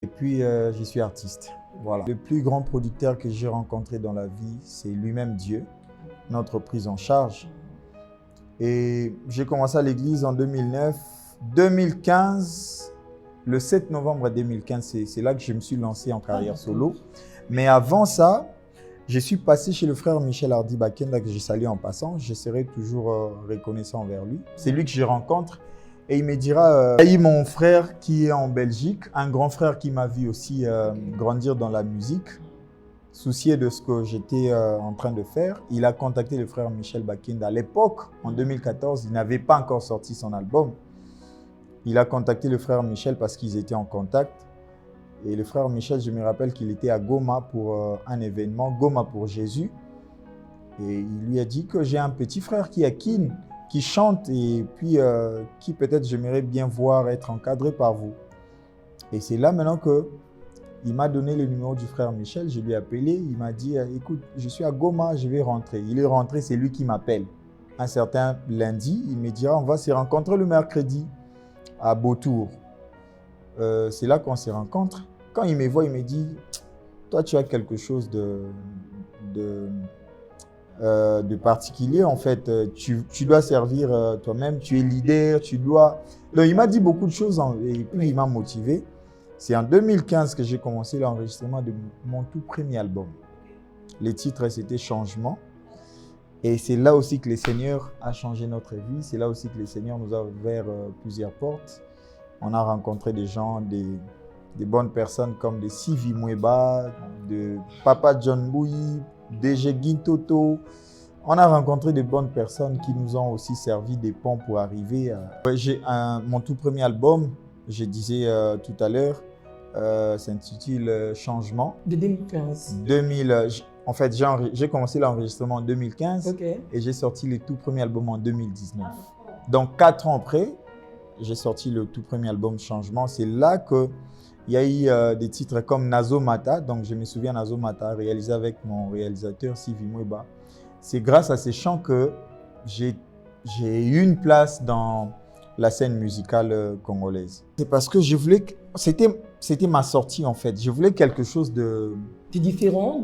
Et puis, je suis artiste. Voilà. Le plus grand producteur que j'ai rencontré dans la vie, c'est lui-même Dieu, notre prise en charge. Et j'ai commencé à l'église en 2009. 2015, le 7 novembre 2015, c'est là que je me suis lancé en carrière solo. Mais avant ça, je suis passé chez le frère Michel Hardy Bakenda, que j'ai salué en passant. Je serai toujours reconnaissant envers lui. C'est lui que je rencontre. Et il me dira, il y a mon frère qui est en Belgique, un grand frère qui m'a vu aussi grandir dans la musique, soucié de ce que j'étais en train de faire. Il a contacté le frère Michel Bakenda. À l'époque, en 2014, il n'avait pas encore sorti son album. Il a contacté le frère Michel parce qu'ils étaient en contact. Et le frère Michel, je me rappelle qu'il était à Goma pour un événement, Goma pour Jésus. Et il lui a dit que j'ai un petit frère qui est à Kin, qui chante et puis qui peut-être j'aimerais bien voir être encadré par vous. Et c'est là maintenant qu'il m'a donné le numéro du frère Michel, je lui ai appelé, il m'a dit « Écoute, je suis à Goma, je vais rentrer ». Il est rentré, c'est lui qui m'appelle. Un certain lundi, il me dira « On va se rencontrer le mercredi à Beautour ». C'est là qu'on se rencontre. Quand il me voit, il me dit « Toi, tu as quelque chose de particulier, en fait, tu dois servir toi-même, tu es leader, tu dois... » Donc, il m'a dit beaucoup de choses et puis il m'a motivé. C'est en 2015 que j'ai commencé l'enregistrement de mon tout premier album. Les titres, c'était Changement. Et c'est là aussi que le Seigneur a changé notre vie. C'est là aussi que le Seigneur nous a ouvert plusieurs portes. On a rencontré des gens, des bonnes personnes comme des Sivi Mweba, de Papa John Bouyi, DG Gintoto. On a rencontré de bonnes personnes qui nous ont aussi servi des ponts pour arriver à... J'ai mon tout premier album, je disais tout à l'heure, s'intitule Changement. De 2015. En fait, j'ai commencé l'enregistrement en 2015 Okay. Et j'ai sorti le tout premier album en 2019. Donc 4 ans après, j'ai sorti le tout premier album Changement. C'est là qu'il y a eu des titres comme Nazo Mata. Donc je me souviens, Nazo Mata, réalisé avec mon réalisateur Sivi Mweba. C'est grâce à ces chants que j'ai eu une place dans la scène musicale congolaise. C'est parce que je voulais... C'était ma sortie en fait. Je voulais quelque chose de différent.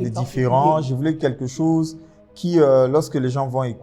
Je voulais quelque chose qui, lorsque les gens vont écouter,